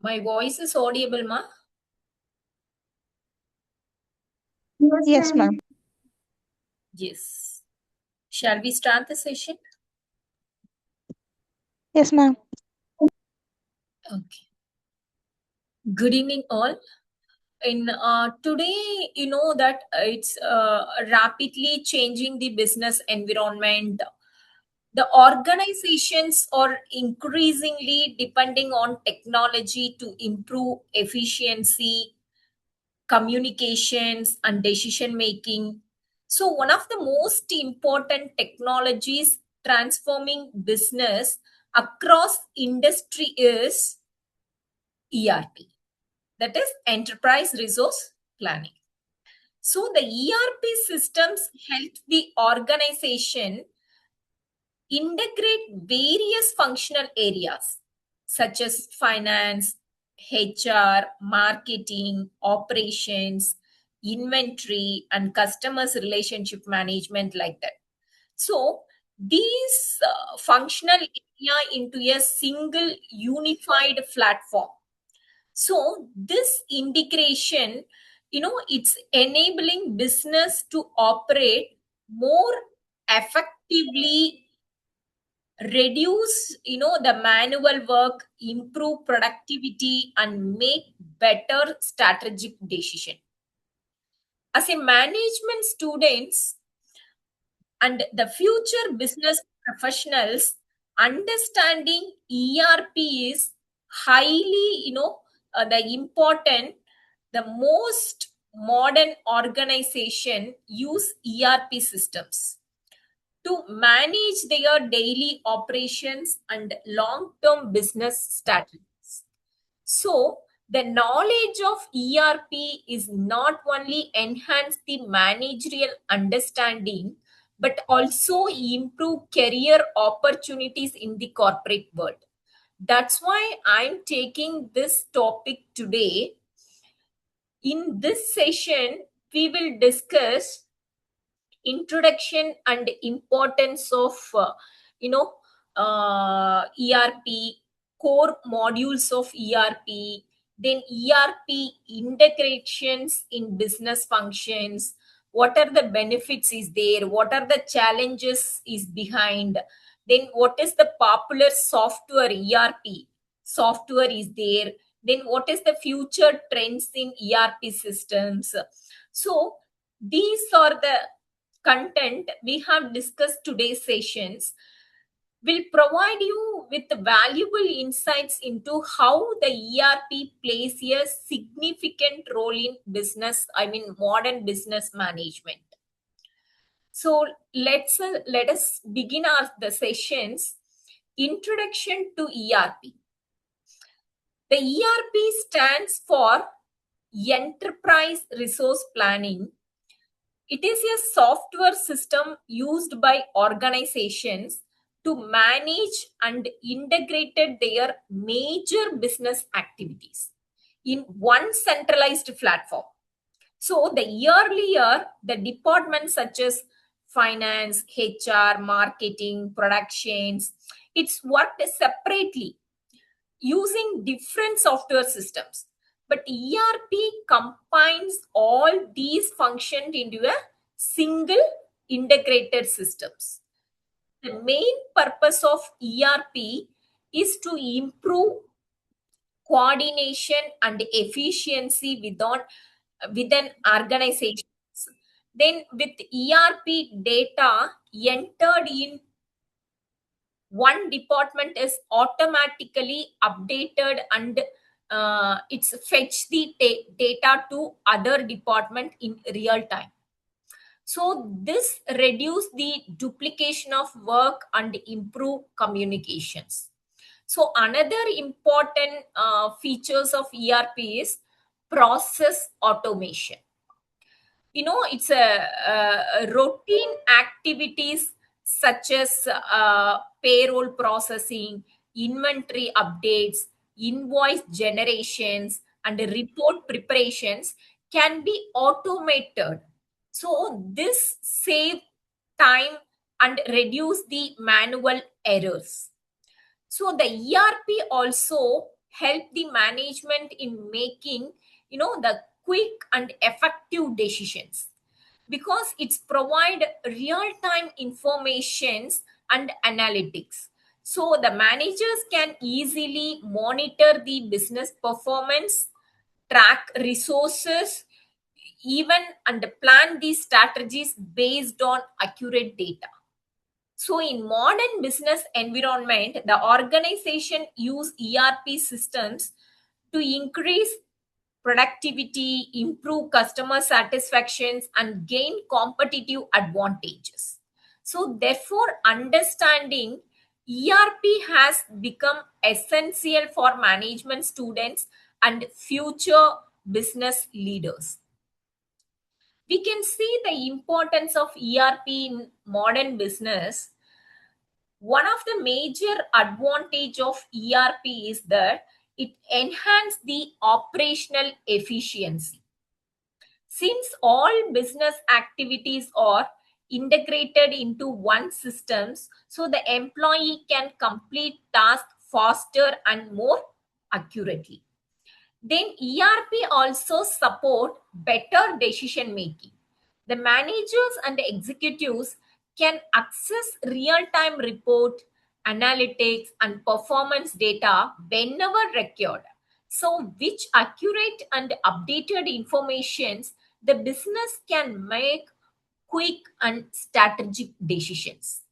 My voice is audible, ma? Yes, ma'am. Yes. Shall we start the session? Yes, ma'am. Okay. Good evening, all. In today, you know that it's rapidly changing the business environment. The organizations are increasingly depending on technology to improve efficiency, communications, and decision making. So, one of the most important technologies transforming business across industry is ERP, that is Enterprise Resource Planning. So, the ERP systems help the organization integrate various functional areas such as finance, HR, marketing, operations, inventory, and customers relationship management, like that. So these functional area into a single unified platform. So this integration, it's enabling business to operate more effectively, reduce the manual work, improve productivity, and make better strategic decision. As a management students and the future business professionals, understanding ERP is highly the important. The most modern organization use ERP systems to manage their daily operations and long term business strategies. So, the knowledge of ERP is not only enhance the managerial understanding but also improve career opportunities in the corporate world. That's why I'm taking this topic today. In this session, we will discuss introduction and importance of you know ERP, core modules of ERP, then ERP integrations in business functions, what are the benefits is there, what are the challenges is behind, then what is the popular software ERP software is there, then what is the future trends in ERP systems. So these are the content we have discussed today's sessions, will provide you with valuable insights into how the ERP plays a significant role in business, I mean modern business management. So let us begin our the sessions. Introduction to ERP. The ERP stands for Enterprise Resource Planning. It is a software system used by organizations to manage and integrate their major business activities in one centralized platform. So the earlier the departments such as finance, HR, marketing, productions, it's worked separately using different software systems. But ERP combines all these functions into a single integrated systems. The main purpose of ERP is to improve coordination and efficiency within organizations. Then with ERP data entered in one department is automatically updated and it's fetch the data to other department in real time. So this reduce the duplication of work and improve communications. So another important features of ERP is process automation. It's a routine activities such as payroll processing, inventory updates, invoice generations, and report preparations can be automated. So this save time and reduce the manual errors. So the ERP also help the management in making, the quick and effective decisions, because it's provide real-time informations and analytics. So the managers can easily monitor the business performance, track resources, even and plan these strategies based on accurate data. So in modern business environment, the organization use ERP systems to increase productivity, improve customer satisfactions, and gain competitive advantages. So therefore, understanding ERP has become essential for management students and future business leaders. We can see the importance of ERP in modern business. One of the major advantage of ERP is that it enhances the operational efficiency. Since all business activities are integrated into one systems, so the employee can complete tasks faster and more accurately. Then ERP also support better decision making. The managers and the executives can access real-time report, analytics, and performance data whenever required. So, which accurate and updated informations the business can make quick and strategic decisions.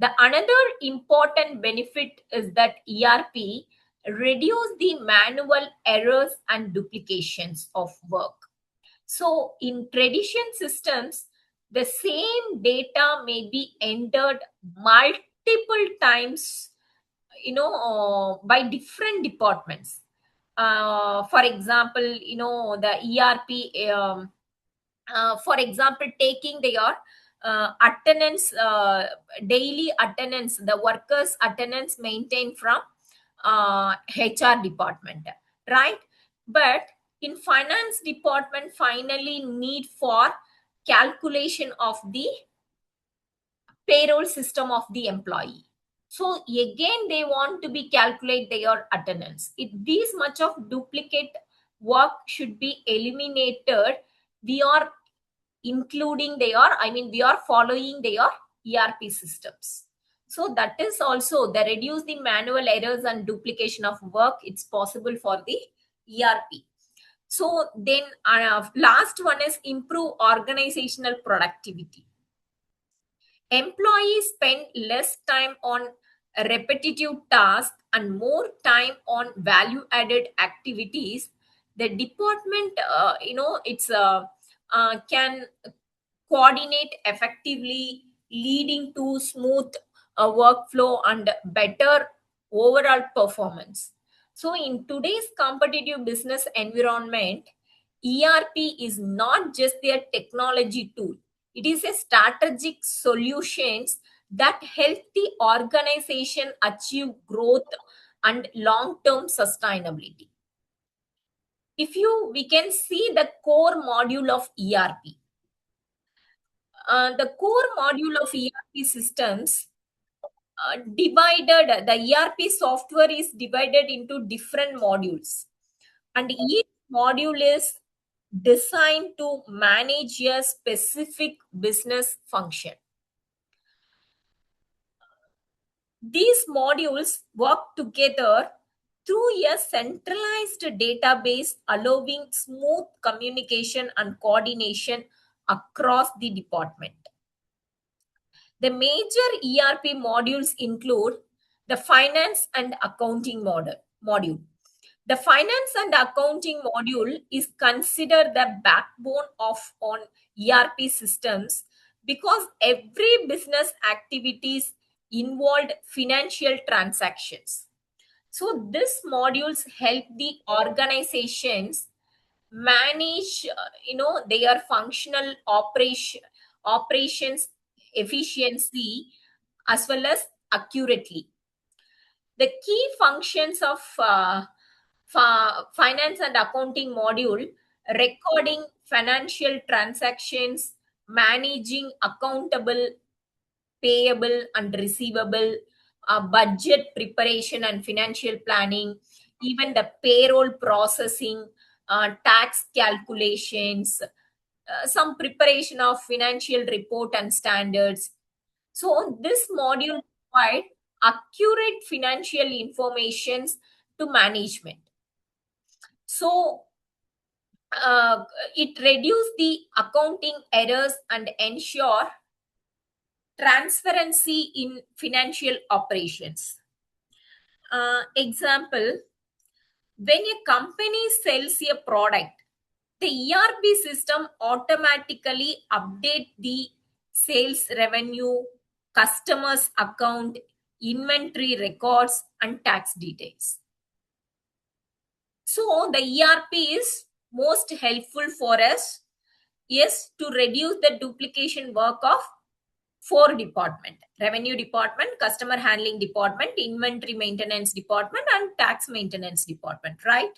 The another important benefit is that ERP reduce the manual errors and duplications of work. So in tradition systems, the same data may be entered multiple times, by different departments. For example, the ERP, for example, taking their attendance, daily attendance, the workers attendance maintained from HR department, right? But in finance department finally need for calculation of the payroll system of the employee. So again they want to be calculate their attendance. It this much of duplicate work should be eliminated. We are including their, we are following their ERP systems. So that is also the reduce the manual errors and duplication of work. It's possible for the ERP. So then last one is improve organizational productivity. Employees spend less time on repetitive tasks and more time on value added activities. The department, it's can coordinate effectively, leading to smooth workflow and better overall performance. So in today's competitive business environment, ERP is not just a technology tool. It is a strategic solutions that help the organization achieve growth and long-term sustainability. If you we can see the core module of ERP. The core module of ERP systems divided, the ERP software is divided into different modules, and each module is designed to manage a specific business function. These modules work together through a centralized database, allowing smooth communication and coordination across the department. The major ERP modules include the finance and accounting module. The finance and accounting module is considered the backbone of on ERP systems because every business activities involved financial transactions. So these modules help the organizations manage, their functional operations efficiency as well as accurately. The key functions of finance and accounting module: recording financial transactions, managing accountable, payable and receivable, budget preparation and financial planning, even the payroll processing, tax calculations, some preparation of financial report and standards. So this module provide accurate financial informations to management. So it reduce the accounting errors and ensure transparency in financial operations. Example, when a company sells a product, the ERP system automatically update the sales revenue, customers account, inventory records, and tax details. So the ERP is most helpful for us, yes, to reduce the duplication work of four department: revenue department, customer handling department, inventory maintenance department, and tax maintenance department, right?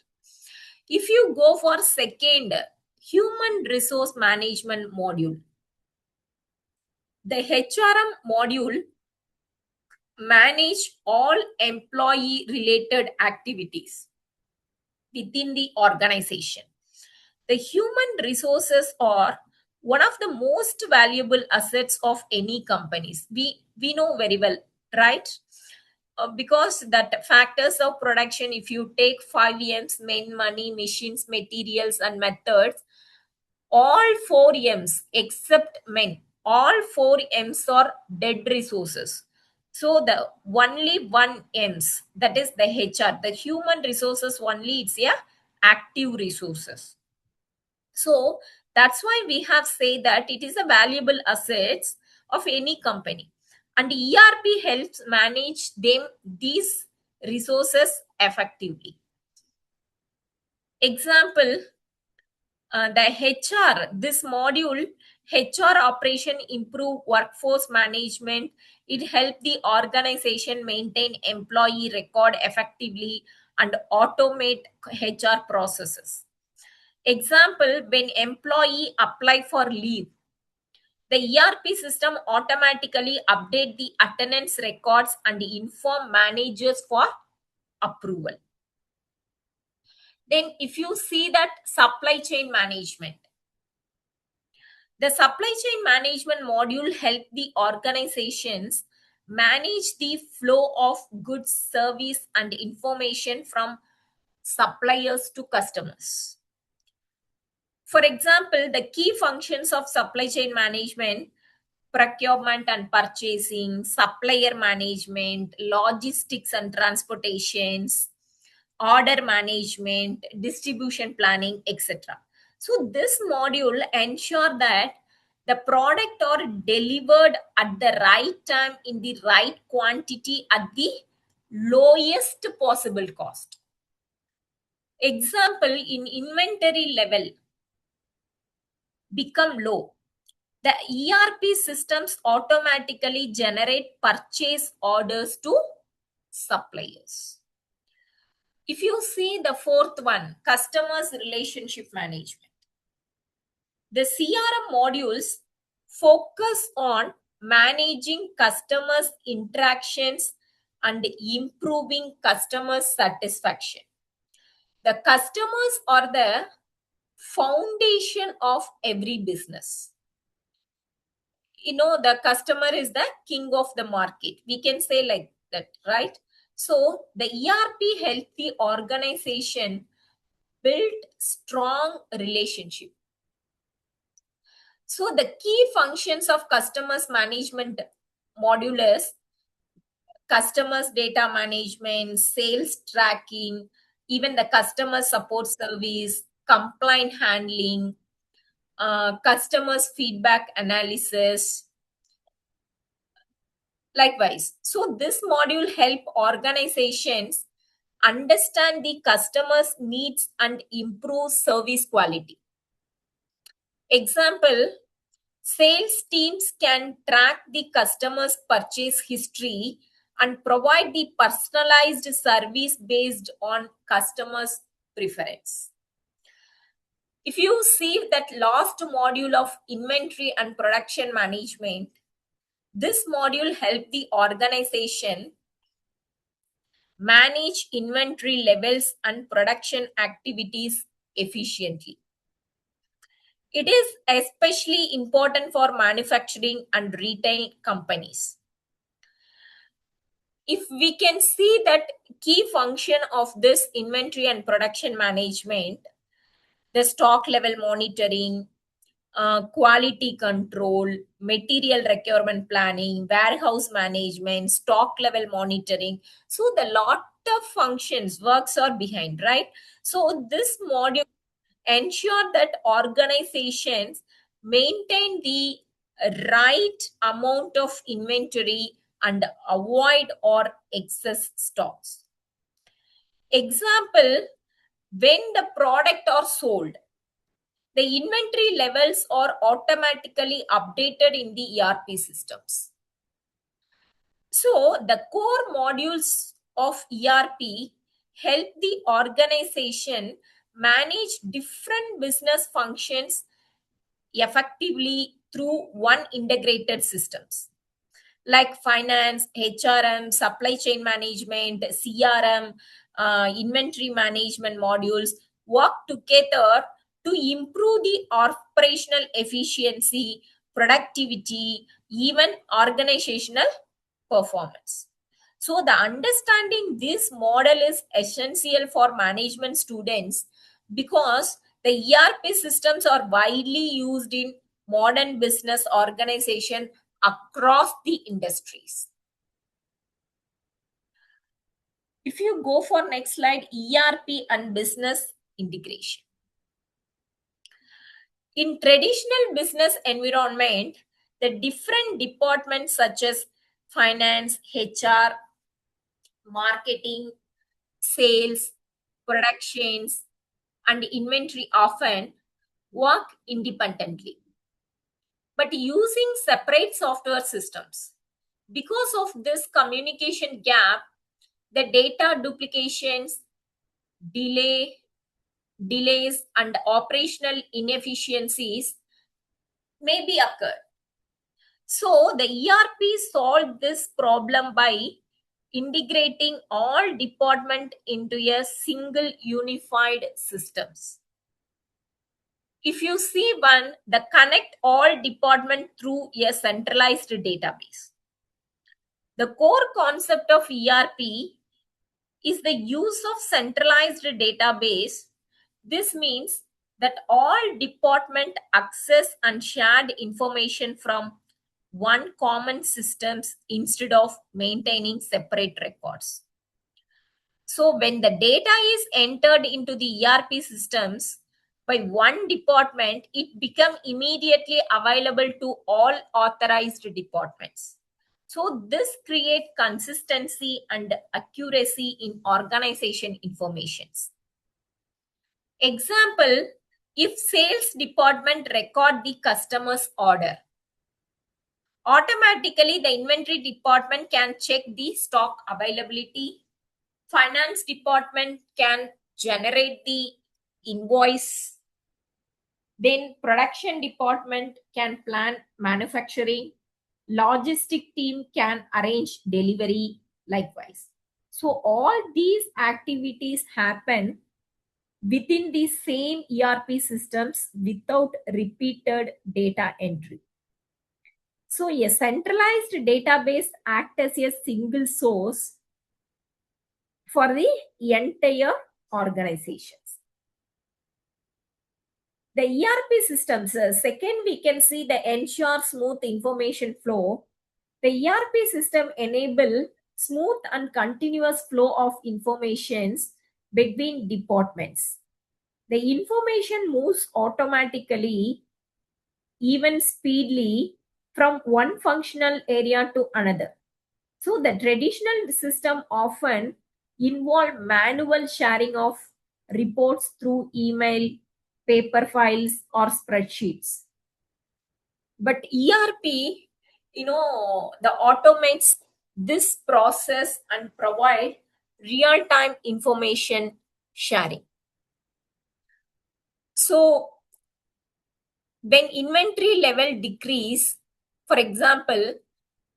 If you go for second, human resource management module, the HRM module manage all employee related activities within the organization. The human resources are one of the most valuable assets of any companies. We know very well, right? Because that factors of production, if you take 5 M's: men, money, machines, materials, and methods, all 4 M's except men, all 4 M's are dead resources. So the only 1 M's, that is the HR, the human resources only, it's a active resources. So that's why we have said that it is a valuable assets of any company, and ERP helps manage them these resources effectively. Example, the HR, this module, HR operation improve workforce management. It help the organization maintain employee record effectively and automate HR processes. Example, when employee apply for leave, the ERP system automatically update the attendance records and inform managers for approval. Then if you see that supply chain management, the supply chain management module help the organizations manage the flow of goods, service, and information from suppliers to customers. For example, the key functions of supply chain management: procurement and purchasing, supplier management, logistics and transportations, order management, distribution planning, etc. So this module ensure that the product are delivered at the right time in the right quantity at the lowest possible cost. Example, in inventory level become low, the ERP systems automatically generate purchase orders to suppliers. If you see the fourth one, customers relationship management, the CRM modules focus on managing customers interactions and improving customer satisfaction. The customers are the foundation of every business. The customer is the king of the market, we can say like that, right? So the ERP help the organization build strong relationship. So the key functions of customers management module is customers data management, sales tracking, even the customer support service, complaint handling, customers feedback analysis. Likewise, so this module help organizations understand the customer's needs and improve service quality. Example, sales teams can track the customer's purchase history and provide the personalized service based on customers' preference. If you see that last module of inventory and production management, this module helps the organization manage inventory levels and production activities efficiently. It is especially important for manufacturing and retail companies. If we can see that key function of this inventory and production management, the stock level monitoring, quality control, material requirement planning, warehouse management, stock level monitoring. So the lot of functions, works are behind, right? So this module ensure that organizations maintain the right amount of inventory and avoid or excess stocks. Example, when the product are sold, the inventory levels are automatically updated in the ERP systems. So the core modules of ERP help the organization manage different business functions effectively through one integrated systems like finance, HRM, supply chain management, CRM, inventory management modules work together to improve the operational efficiency, productivity, even organizational performance. So, the understanding this model is essential for management students because the ERP systems are widely used in modern business organization across the industries. If you go for next slide, ERP and business integration. In traditional business environment, the different departments such as finance, HR, marketing, sales, productions, and inventory often work independently, but using separate software systems. Because of this communication gap, the data duplications, delay, delays, and operational inefficiencies may be occur. So the ERP solved this problem by integrating all department into a single unified systems. If you see one, the connect all department through a centralized database. The core concept of ERP is the use of centralized database. This means that all department access and shared information from one common systems instead of maintaining separate records. So when the data is entered into the ERP systems by one department, it becomes immediately available to all authorized departments. So this creates consistency and accuracy in organization informations. Example, if sales department record the customer's order, automatically the inventory department can check the stock availability. Finance department can generate the invoice. Then production department can plan manufacturing. Logistic team can arrange delivery likewise. So all these activities happen within the same ERP systems without repeated data entry. So a centralized database acts as a single source for the entire organizations. The ERP systems, second we can see the ensure smooth information flow. The ERP system enable smooth and continuous flow of informations between departments. The information moves automatically, even speedily, from one functional area to another. So the traditional system often involve manual sharing of reports through email, paper files, or spreadsheets. But ERP, the automates this process and provide real-time information sharing. So when inventory level decrease, for example,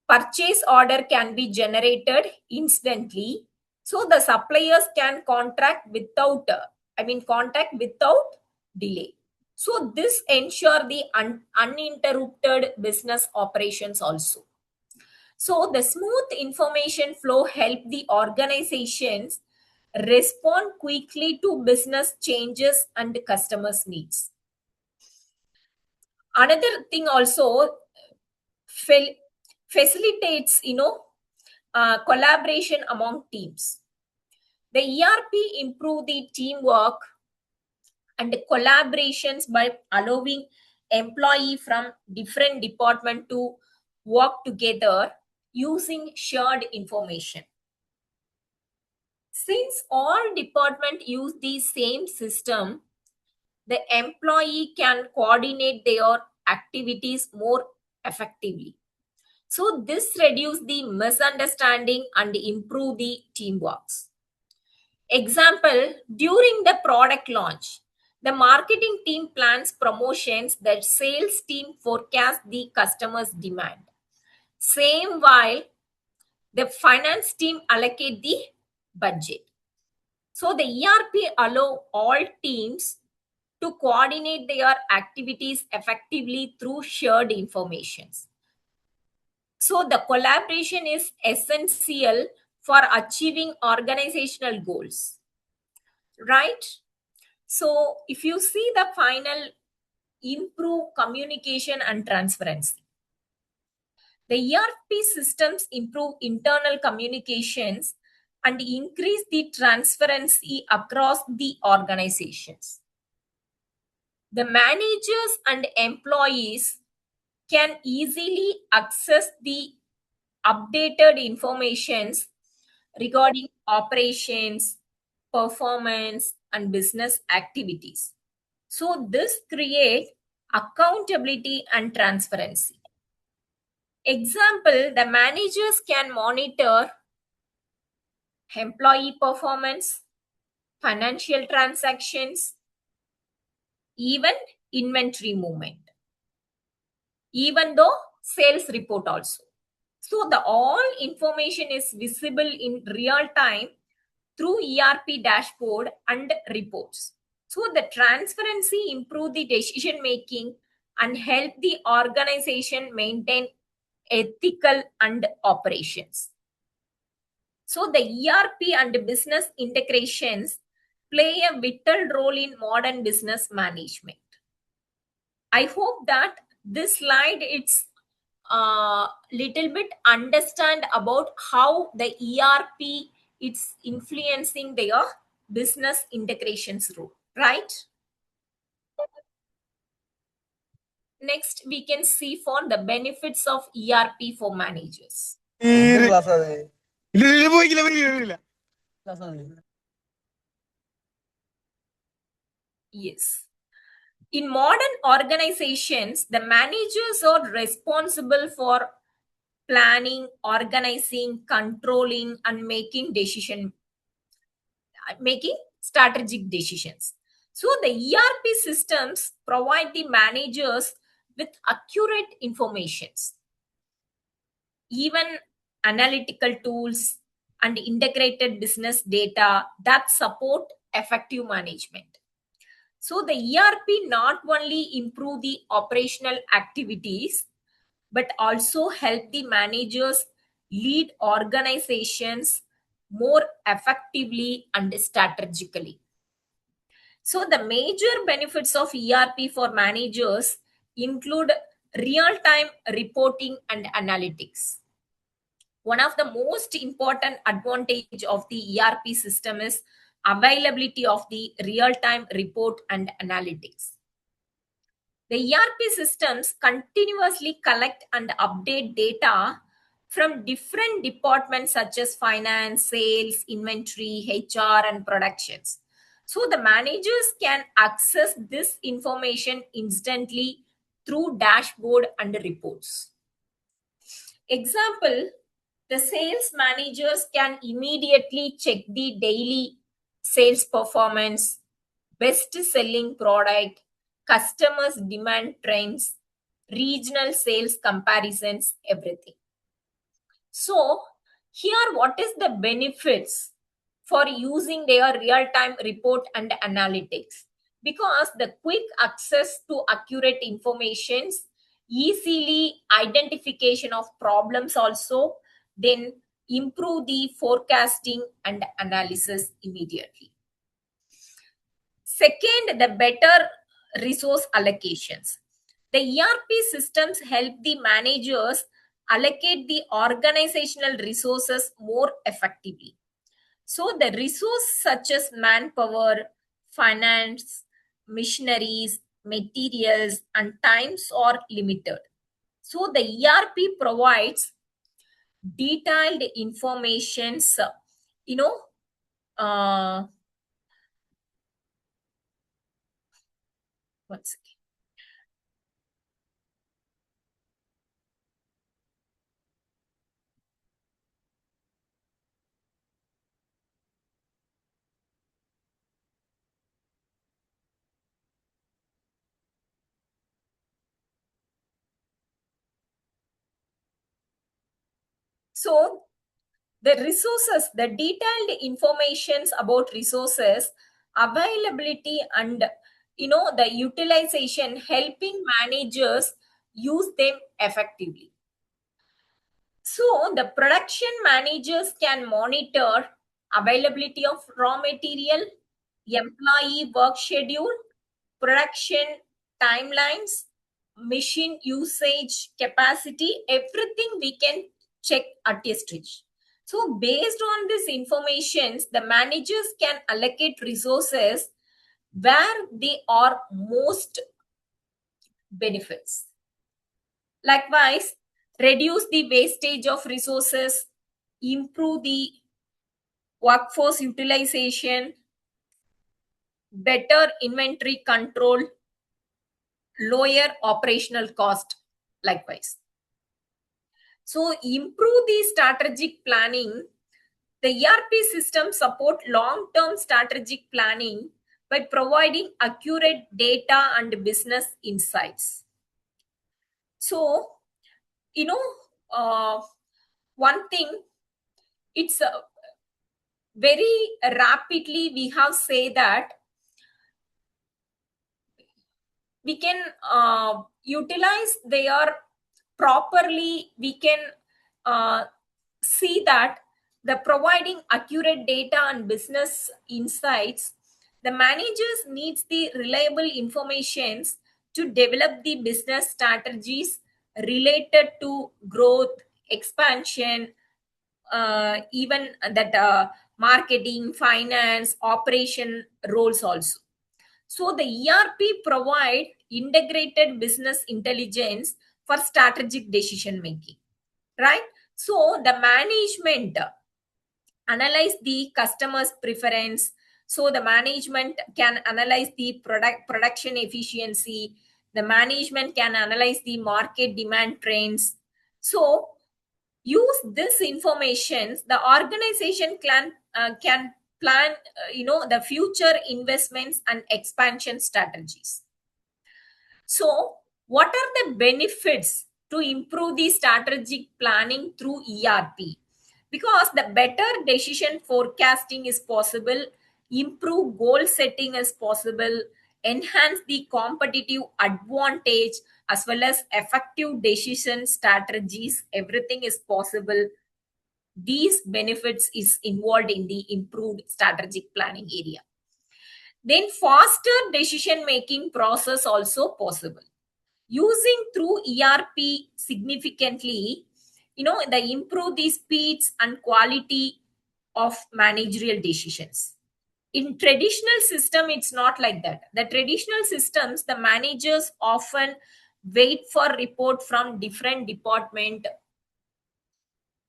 purchase order can be generated instantly. So the suppliers can contact without delay. So this ensure the uninterrupted business operations also. So the smooth information flow help the organizations respond quickly to business changes and customers needs. Another thing also fel- facilitates collaboration among teams. The ERP improve the teamwork and collaborations by allowing employee from different department to work together using shared information. Since all department use the same system, the employee can coordinate their activities more effectively. So this reduce the misunderstanding and improve the teamwork. Example, during the product launch, the marketing team plans promotions, the sales team forecasts the customer's demand. Same while the finance team allocate the budget. So the ERP allow all teams to coordinate their activities effectively through shared informations. So the collaboration is essential for achieving organizational goals, right? So if you see the final, improve communication and transparency. The ERP systems improve internal communications and increase the transparency across the organizations. The managers and employees can easily access the updated informations regarding operations, performance, and business activities. So this creates accountability and transparency. Example, the managers can monitor employee performance, financial transactions, even inventory movement, even though sales report also. So the all information is visible in real time through ERP dashboard and reports. So the transparency improve the decision making and help the organization maintain ethical and operations. So the ERP and business integrations play a vital role in modern business management. I hope that this slide it's little bit understand about how the ERP it's influencing their business integrations role, right? Next, we can see for the benefits of ERP for managers. Yes. In modern organizations, the managers are responsible for planning, organizing, controlling, and making strategic decisions. So the ERP systems provide the managers with accurate informations, even analytical tools and integrated business data that support effective management. So the ERP not only improve the operational activities, but also help the managers lead organizations more effectively and strategically. So the major benefits of ERP for managers include real-time reporting and analytics. One of the most important advantage of the ERP system is availability of the real-time report and analytics. The ERP systems continuously collect and update data from different departments such as finance, sales, inventory, HR, and productions. So the managers can access this information instantly through dashboard and reports. Example, the sales managers can immediately check the daily sales performance, best selling product, customers demand trends, regional sales comparisons, everything. So here what is the benefits? for using their real-time report and analytics, because the quick access to accurate informations, easily identification of problems also, then improve the forecasting and analysis immediately. Second, the better resource allocations. The ERP systems help the managers allocate the organizational resources more effectively. So the resources such as manpower, finance, machineries, materials, and times are limited. So the ERP provides detailed informations, you know, uh, one second. So the resources, the detailed informations about resources availability and the utilization, helping managers use them effectively. So the production managers can monitor availability of raw material, employee work schedule, production timelines, machine usage capacity, everything we can check at a stretch. So based on this information, the managers can allocate resources where they are most benefits. Likewise, reduce the wastage of resources, improve the workforce utilization, better inventory control, lower operational cost. Likewise, so improve the strategic planning. The ERP system support long-term strategic planning by providing accurate data and business insights. So, you know, uh, one thing, it's very rapidly we have say that we can utilize their properly, we can see that the providing accurate data and business insights, the managers needs the reliable informations to develop the business strategies related to growth, expansion, even that marketing, finance, operation roles also. So the ERP provide integrated business intelligence for strategic decision making, right? So the management analyze the customer's preference. So the management can analyze the production efficiency. The management can analyze the market demand trends. So use this information, the organization can plan the future investments and expansion strategies. So what are the benefits to improve the strategic planning through ERP? Because the better decision forecasting is possible, improve goal setting is possible, enhance the competitive advantage, as well as effective decision strategies, everything is possible. These benefits is involved in the improved strategic planning area. Then faster decision making process also possible using through ERP significantly, they improve the speeds and quality of managerial decisions. In traditional system, it's not like that. The traditional systems, the managers often wait for report from different department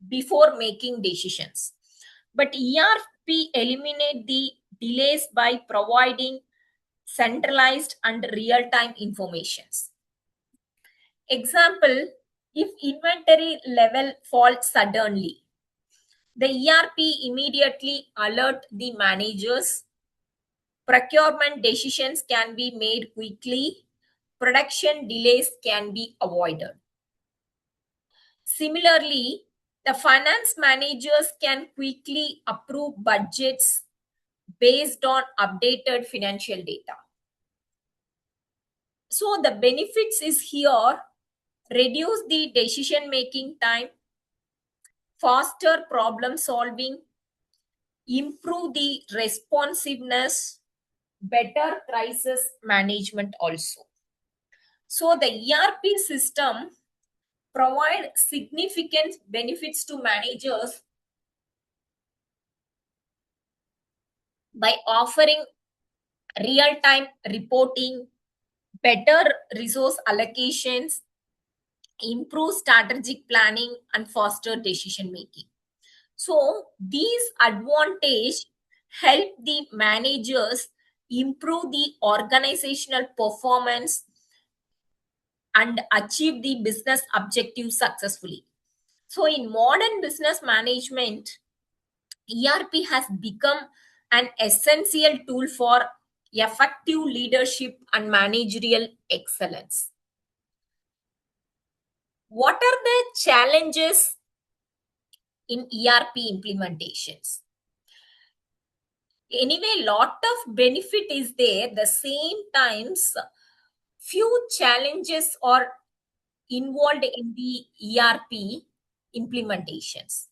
before making decisions. But ERP eliminate the delays by providing centralized and real-time informations. Example, if inventory level falls suddenly, the ERP immediately alert the managers. Procurement decisions can be made quickly. Production delays can be avoided. Similarly, The finance managers can quickly approve budgets based on updated financial data. So the benefits is here: reduce the decision making time, faster problem solving, improve the responsiveness, better crisis management also. So the ERP system provide significant benefits to managers by offering real-time reporting, better resource allocations, improve strategic planning, and faster decision making. So these advantages help the managers improve the organizational performance and achieve the business objectives successfully. So in modern business management, ERP has become an essential tool for effective leadership and managerial excellence. What are the challenges in ERP implementations? Anyway, lot of benefit is there. The same times, few challenges are involved in the ERP implementations.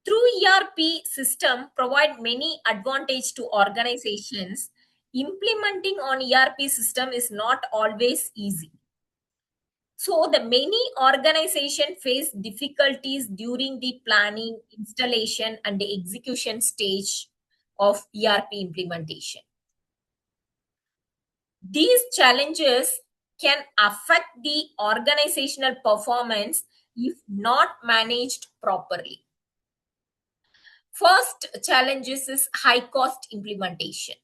Through ERP system provide many advantage to organizations. Implementing on ERP system is not always easy. So the many organization face difficulties during the planning, installation, and the execution stage of ERP implementation. These challenges can affect the organizational performance if not managed properly. First challenges is high cost implementation.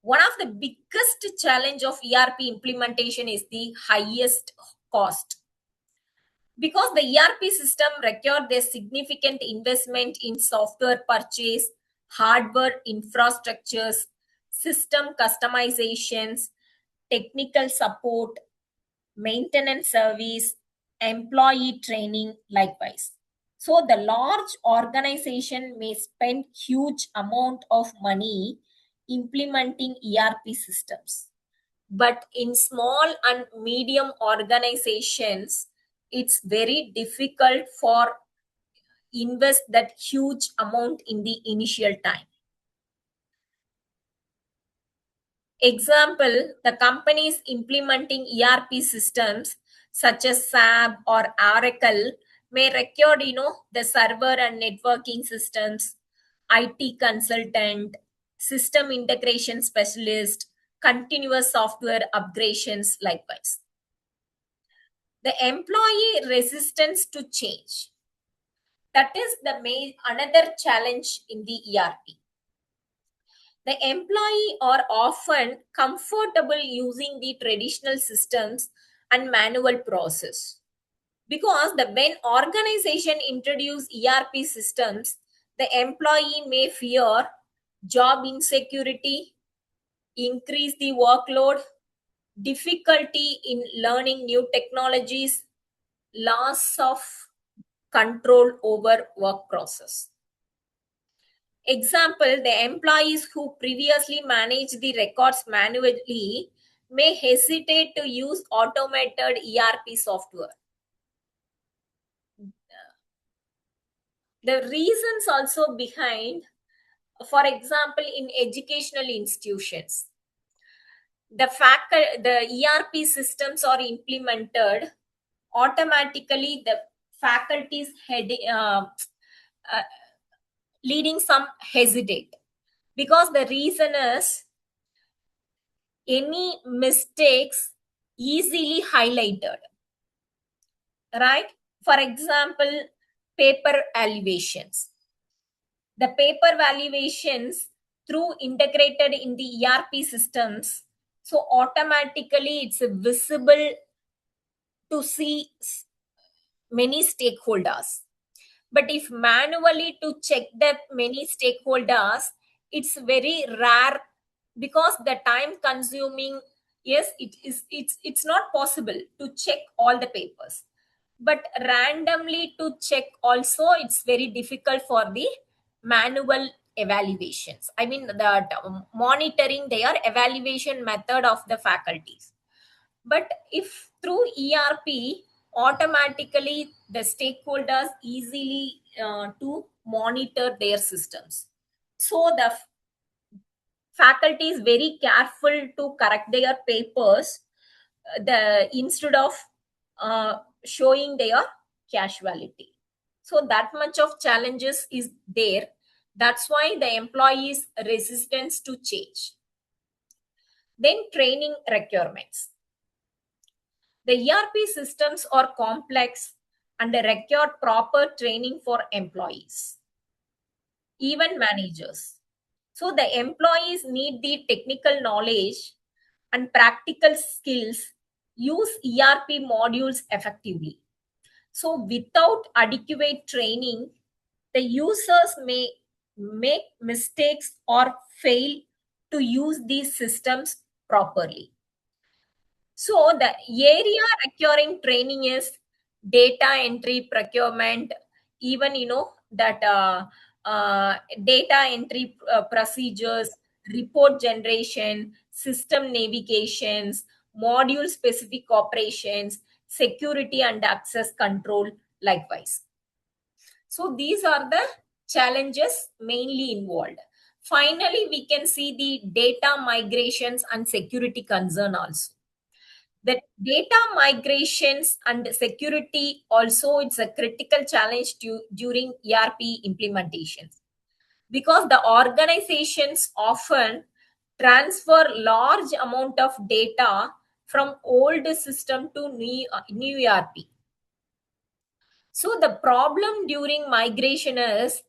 One of the biggest challenge of ERP implementation is the highest cost. Because the ERP system required a significant investment in software purchase, hardware infrastructures, system customizations, technical support, maintenance service, employee training, likewise. So the large organization may spend huge amount of money implementing ERP systems. But in small and medium organizations, it's very difficult for invest that huge amount in the initial time. Example, the companies implementing ERP systems such as SAP or Oracle may record, the server and networking systems, IT consultant, system integration specialist, continuous software upgradations, likewise. The employee resistance to change. That is the main another challenge in the ERP. The employee are often comfortable using the traditional systems and manual process. Because when organization introduce ERP systems, the employee may fear job insecurity, increase the workload, difficulty in learning new technologies, loss of control over work process. Example, the employees who previously managed the records manually may hesitate to use automated ERP software. The reasons also behind, for example, in educational institutions, the ERP systems are implemented automatically. The faculties leading some hesitate, because the reason is any mistakes easily highlighted, right? For example, paper valuations. The paper valuations through integrated in the ERP systems, so automatically it's visible to see many stakeholders. But if manually to check that many stakeholders, it's very rare, because the time consuming, yes, it's not possible to check all the papers. but randomly to check also, it's very difficult for the manual evaluations. I mean, the monitoring their evaluation method of the faculties. But if through ERP, automatically the stakeholders easily to monitor their systems. So the faculty is very careful to correct their papers, the instead of showing their casualty. So that much of challenges is there. That's why the employees resistance to change. Then training requirements. The ERP systems are complex and they require proper training for employees, even managers. So the employees need the technical knowledge and practical skills, use ERP modules effectively. So without adequate training, the users may make mistakes or fail to use these systems properly. So the area requiring training is data entry, procurement, even that data entry procedures, report generation, system navigations, module specific operations, security and access control likewise. So these are the challenges mainly involved. Finally, we can see the data migrations and security concern also. The data migrations and security also, it's a critical challenge during ERP implementations, because the organizations often transfer large amount of data from old system to new ERP. So the problem during migration is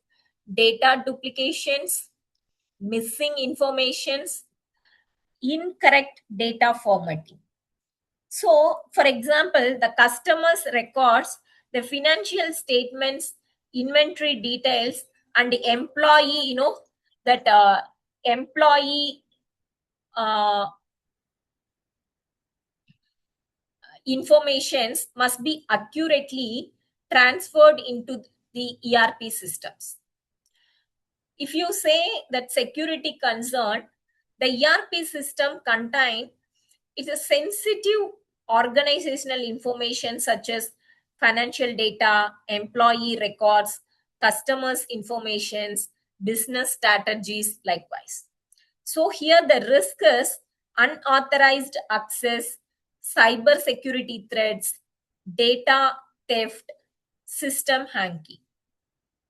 data duplications, missing informations, incorrect data formatting. So, for example, the customer's records, the financial statements, inventory details, and the employee, that employee uh, informations must be accurately transferred into the ERP systems. If you say that security concern, the ERP system contain it's a sensitive organizational information such as financial data, employee records, customers' informations, business strategies, likewise. So here the risk is unauthorized access, cyber security threats, data theft, system hacking.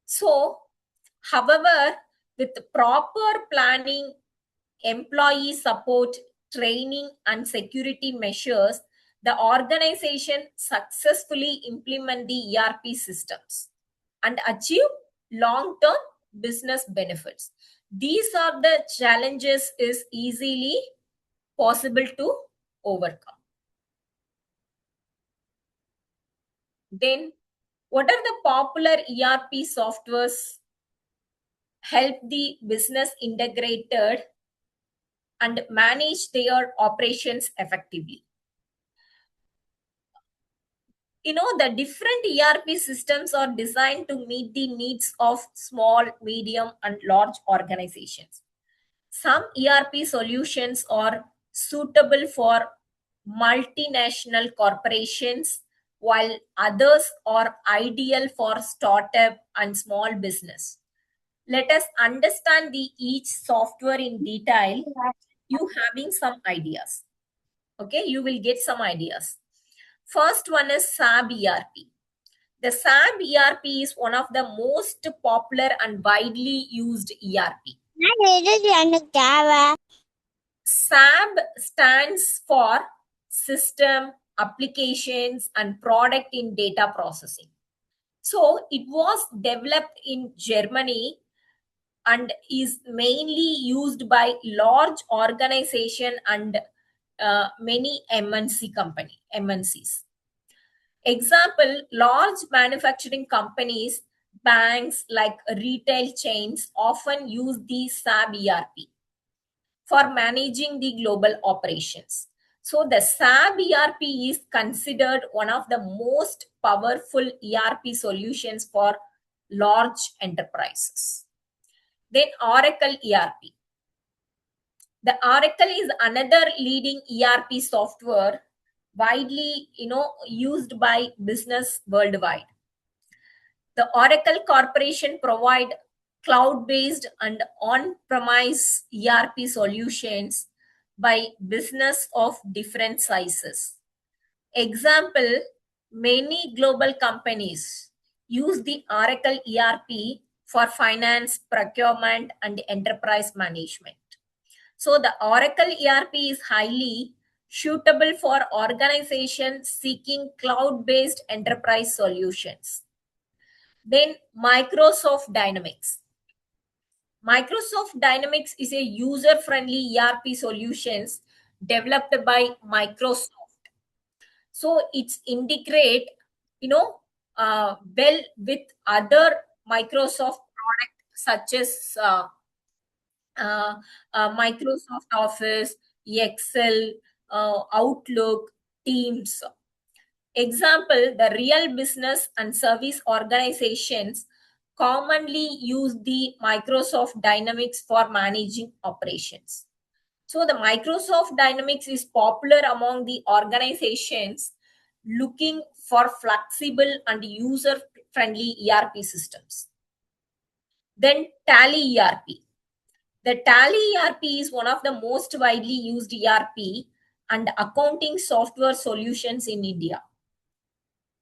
So, however, with proper planning, employee support, training, and security measures, the organization successfully implement the ERP systems and achieve long-term business benefits. These are the challenges is easily possible to overcome. Then, what are the popular ERP softwares help the business integrated and manage their operations effectively? The different ERP systems are designed to meet the needs of small, medium, and large organizations. Some ERP solutions are suitable for multinational corporations, while others are ideal for startup and small business. Let us understand the each software in detail. You having some ideas. Okay, you will get some ideas. First one is SAP ERP. The SAP ERP is one of the most popular and widely used ERP. SAP stands for System, Applications, and Product in Data Processing. So it was developed in Germany and is mainly used by large organization and many MNCs. Example, large manufacturing companies, banks like retail chains often use the SAP ERP for managing the global operations. So the SAP ERP is considered one of the most powerful ERP solutions for large enterprises. Then Oracle ERP. The Oracle is another leading ERP software widely used by business worldwide. The Oracle Corporation provide cloud-based and on-premise ERP solutions by business of different sizes. Example, many global companies use the Oracle ERP for finance, procurement, and enterprise management. So the Oracle ERP is highly suitable for organizations seeking cloud-based enterprise solutions. Then Microsoft Dynamics. Microsoft Dynamics is a user-friendly ERP solutions developed by Microsoft. So it's integrate, well with other Microsoft products such as uh, Microsoft Office, Excel, Outlook, Teams. Example, the real business and service organizations commonly use the Microsoft Dynamics for managing operations. So the Microsoft Dynamics is popular among the organizations looking for flexible and user-friendly ERP systems. Then Tally ERP. The Tally ERP is one of the most widely used ERP and accounting software solutions in India.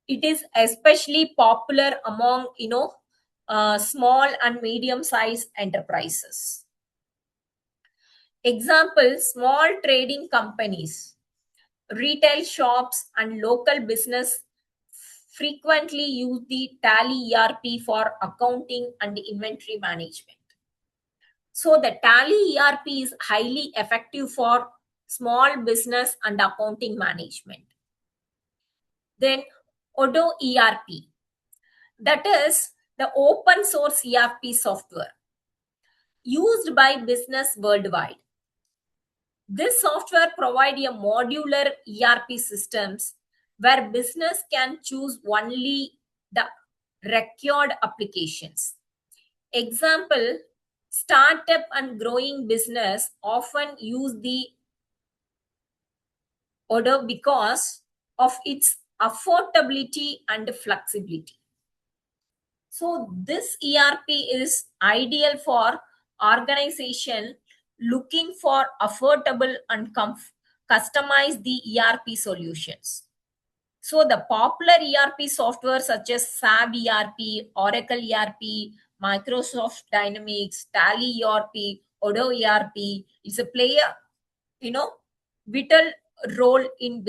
It is especially popular among small and medium-sized enterprises. Example, small trading companies, retail shops, and local business frequently use the Tally ERP for accounting and inventory management. So the Tally ERP is highly effective for small business and accounting management. Then Odoo ERP, that is the open source ERP software used by business worldwide. This software provides a modular ERP systems where business can choose only the required applications. Example, startup and growing business often use the Odoo because of its affordability and flexibility. So this ERP is ideal for organization looking for affordable and customize the ERP solutions. So the popular ERP software such as SAP ERP, Oracle ERP, Microsoft Dynamics, Tally ERP, Odoo ERP is a player, vital role in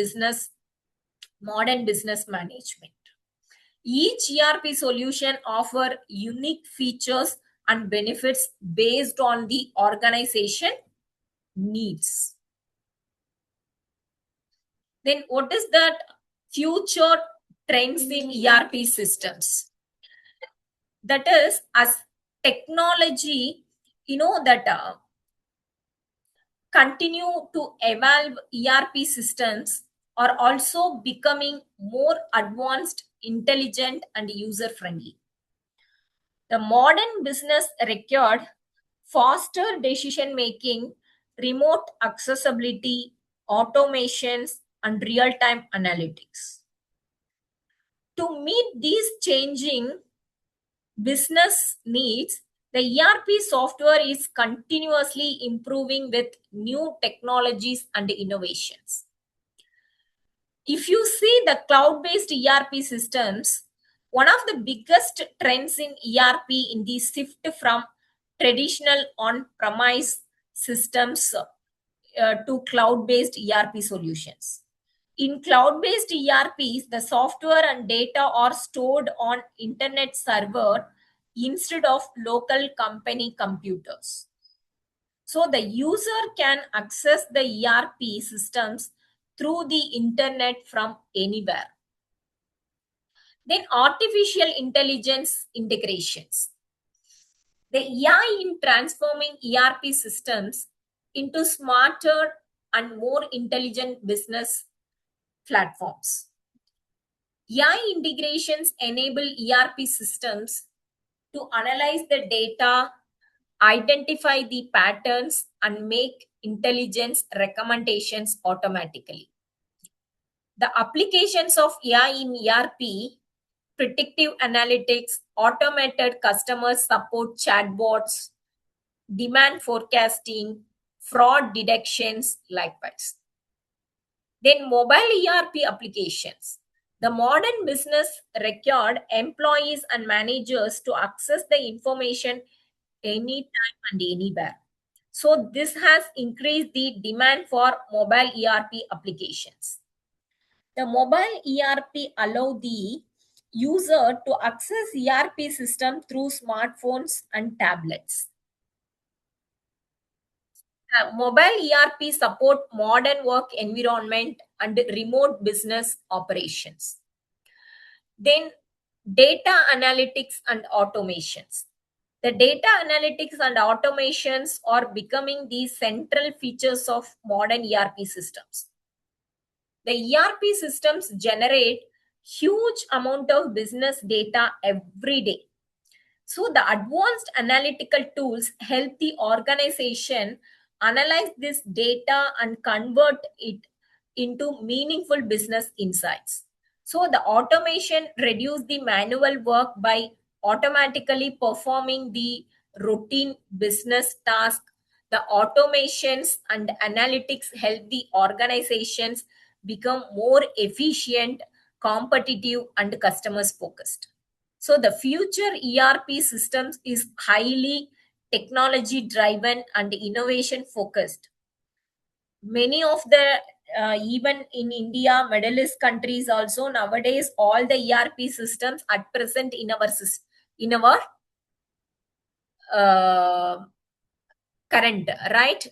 modern business management. Each ERP solution offers unique features and benefits based on the organization needs. Then what is that future trends in ERP systems? That is, as technology, that continue to evolve, ERP systems are also becoming more advanced, intelligent, and user friendly. The modern business required faster decision making, remote accessibility, automations, and real time analytics. To meet these changing business needs, the ERP software is continuously improving with new technologies and innovations. If you see the cloud-based ERP systems, one of the biggest trends in ERP in the shift from traditional on-premise systems to cloud-based ERP solutions. In cloud-based ERPs, the software and data are stored on internet server instead of local company computers. So the user can access the ERP systems through the internet from anywhere. Then artificial intelligence integrations. The AI in transforming ERP systems into smarter and more intelligent business platforms. AI integrations enable ERP systems to analyze the data, identify the patterns, and make intelligence recommendations automatically. The applications of AI in ERP, predictive analytics, automated customer support chatbots, demand forecasting, fraud detections, likewise. Then mobile ERP applications. The modern business required employees and managers to access the information anytime and anywhere. So this has increased the demand for mobile ERP applications. The mobile ERP allow the user to access ERP system through smartphones and tablets. Mobile ERP support modern work environment and remote business operations. Then data analytics and automations. The data analytics and automations are becoming the central features of modern ERP systems. The ERP systems generate huge amount of business data every day. So the advanced analytical tools help the organization analyze this data and convert it into meaningful business insights. So the automation reduce the manual work by automatically performing the routine business task. The automations and analytics help the organizations become more efficient, competitive, and customers focused. So the future ERP systems is highly technology driven and innovation focused. Many of the even in India, Middle East countries also nowadays, all the ERP systems at present in our uh, current, right,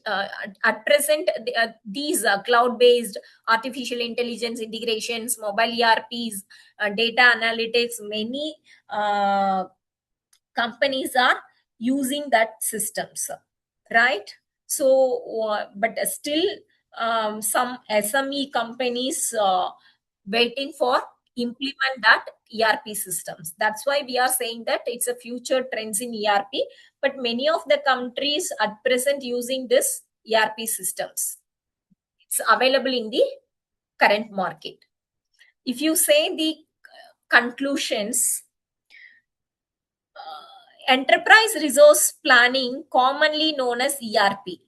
at present these cloud based artificial intelligence integrations, mobile ERPs, data analytics, many companies are using that systems, right? So but still some SME companies waiting for implement that ERP systems. That's why we are saying that it's a future trends in ERP, but many of the countries at present using this ERP systems. It's available in the current market. If you say the conclusions, enterprise resource planning, commonly known as ERP.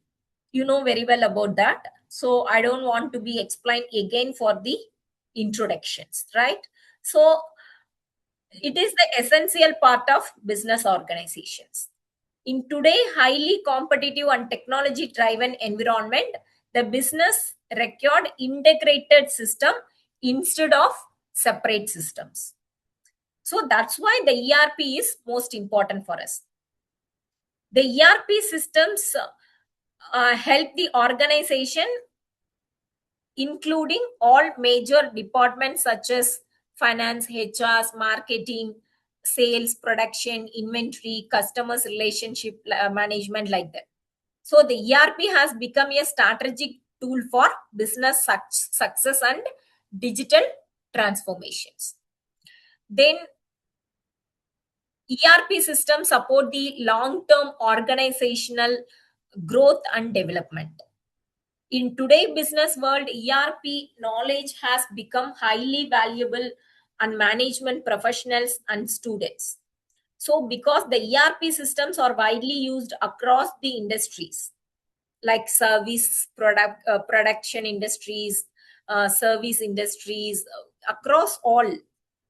You know very well about that. So I don't want to be explained again for the introductions, right? So it is the essential part of business organizations. In today highly competitive and technology driven environment, the business required integrated system instead of separate systems. So that's why the ERP is most important for us. The ERP systems help the organization, including all major departments such as finance, HR, marketing, sales, production, inventory, customers relationship management, like that. So the ERP has become a strategic tool for business success and digital transformations. Then ERP systems support the long-term organizational growth and development. In today's business world, ERP knowledge has become highly valuable and management professionals and students. So because the ERP systems are widely used across the industries, like service production industries, service industries, across all.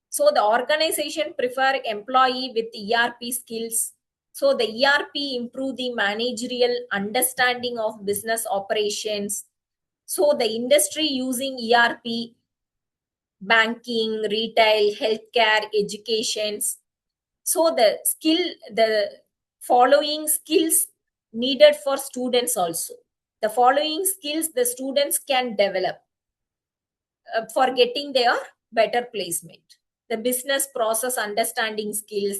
So the organization prefer employee with ERP skills. So the ERP improve the managerial understanding of business operations. So the industry using ERP, banking, retail, healthcare, educations. So the following skills needed for students also. The following skills the students can develop for getting their better placement: the business process understanding skills,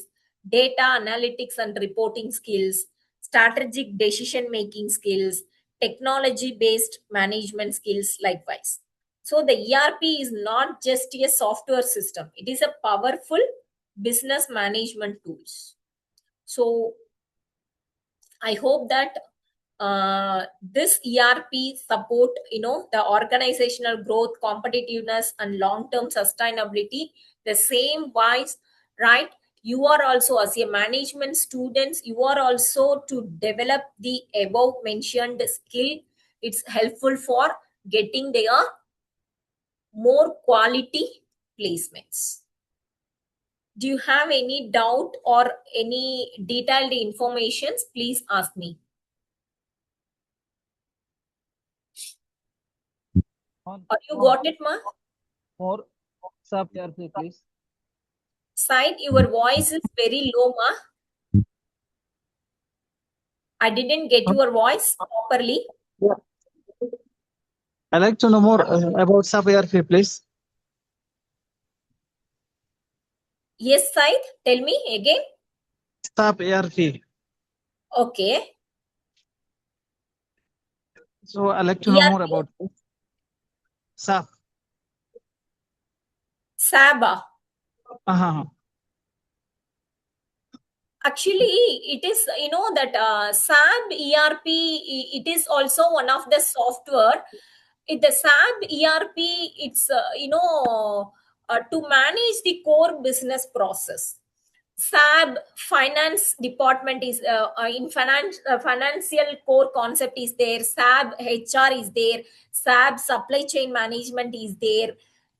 data analytics and reporting skills, strategic decision making skills, technology based management skills likewise. So the ERP is not just a software system, it is a powerful business management tools. So I hope that this ERP support, the organizational growth, competitiveness, and long-term sustainability. The same wise, right? You are also as a management students, you are also to develop the above mentioned skill. It's helpful for getting their more quality placements. Do you have any doubt or any detailed informations? Please ask me. Or you got it, ma? More SAP ERP, please. Side, your voice is very low, ma. I didn't get your voice properly. Yeah. I'd like to know more about SAP ERP, please. Yes, Side, tell me again. SAP ERP. Okay. So I'd like to know more ERP, about SAP. SABA. Uh-huh. Actually, it is, that SAB ERP, it is also one of the software. The SAB ERP, it's, to manage the core business process. SAB finance department is in financial core concept is there. SAB HR is there. SAB supply chain management is there,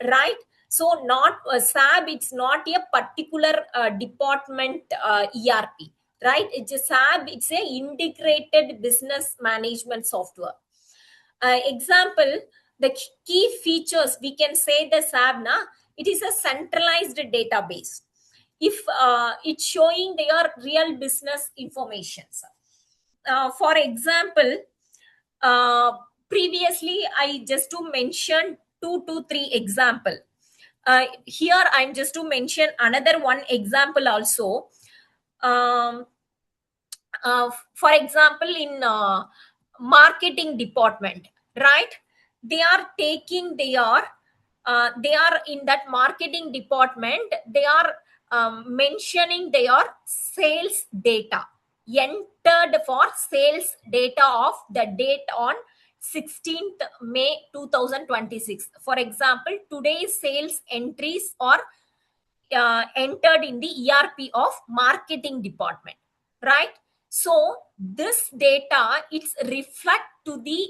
right? So not SAB. It's not a particular department ERP, right? It's a SAB. It's a integrated business management software. Example, the key features we can say the SAB na. It is a centralized database if it's showing their real business information. For example, uh, previously I just to mention 2 to 3 example. Here I'm just to mention another one example also. um, for example, in marketing department, right? They are taking they are in that marketing department, they are mentioning their sales data entered for sales data of the date on 16th May 2026. For example, today's sales entries are entered in the ERP of marketing department, right? So this data it's reflect to the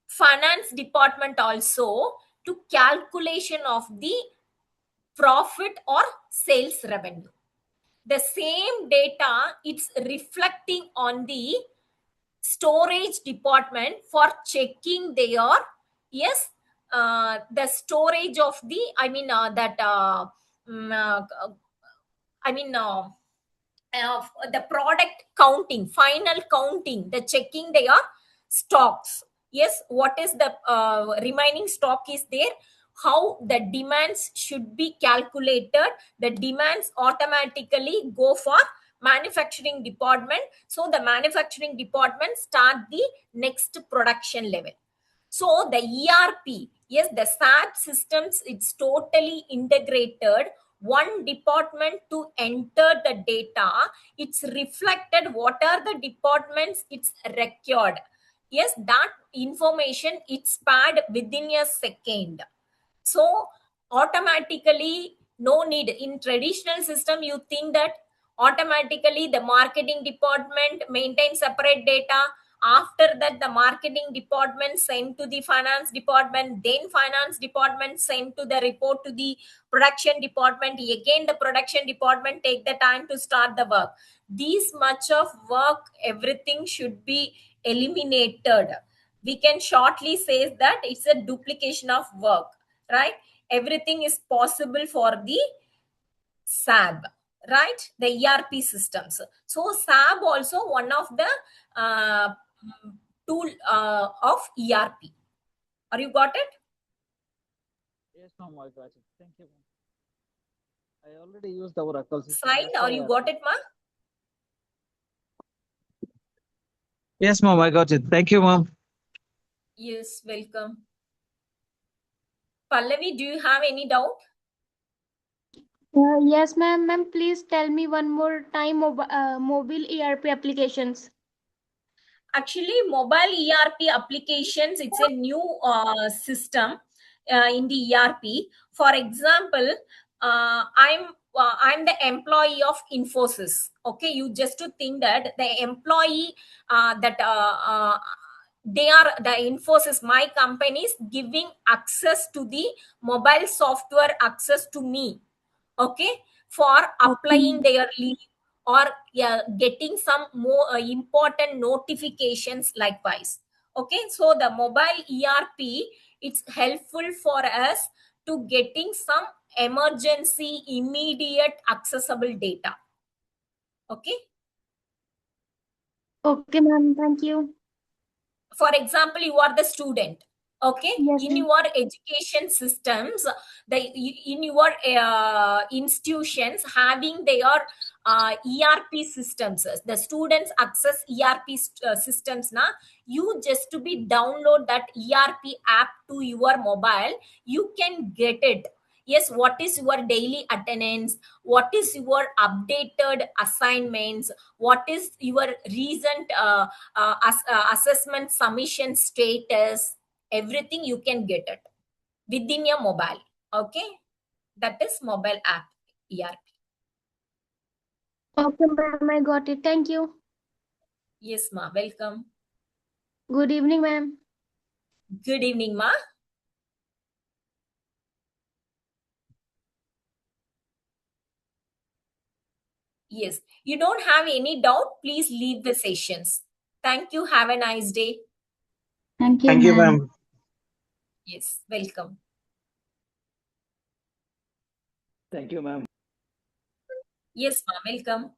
finance department also to calculation of the profit or sales revenue. The same data it's reflecting on the storage department for checking their, yes, the storage of the, I mean that mm, uh, I mean the product counting, final counting, the checking their stocks. Yes, what is the remaining stock is there, how the demands should be calculated. The demands automatically go for manufacturing department, so the manufacturing department start the next production level. So the ERP, yes, the SAP systems, it's totally integrated. One department to enter the data, it's reflected what are the departments it's required. Yes, that information it's paired within a second. So automatically, no need. In traditional system, you think that automatically the marketing department maintains separate data. After that, the marketing department send to the finance department, then finance department send to the report to the production department. Again, the production department take the time to start the work. These much of work, everything should be eliminated. We can shortly say that it's a duplication of work, right? Everything is possible for the SAB, right? The ERP systems. So SAB also one of the uh, tool of ERP. Are you got it? Yes, ma'am, I got it. Thank you, ma'am. I already used our Oracle system. Side, That's or why you I- got it, ma? Yes, ma'am, I got it. Thank you, ma'am. Yes, welcome. Pallavi, do you have any doubt? Yes, ma'am. Ma'am, please tell me one more time mobile ERP applications. Actually, mobile ERP applications, it's a new system in the ERP. For example, I'm the employee of Infosys. Okay, you just to think that the employee that they are the Infosys, my company is giving access to the mobile software access to me. Okay, for applying their leave or getting some more important notifications likewise. Okay, so the mobile ERP, it's helpful for us to getting some emergency immediate accessible data. Okay, Okay, ma'am. Thank you. for example, you are the student. Okay, Yes, in ma'am. your education systems, in your institutions having their ERP systems, the students access ERP systems now, you just to be download that ERP app to your mobile, you can get it. Yes, what is your daily attendance, what is your updated assignments, what is your recent assessment submission status, everything you can get it within your mobile. Okay, that is mobile app ERP. Okay, ma'am. I got it. Thank you. Yes, ma, welcome. Good evening, ma'am. Good evening, ma. Yes, you don't have any doubt, please leave the sessions. Thank you, have a nice day. Thank you, Thank you, ma'am. ma'am. Yes, welcome. Thank you, ma'am. Yes, ma, welcome.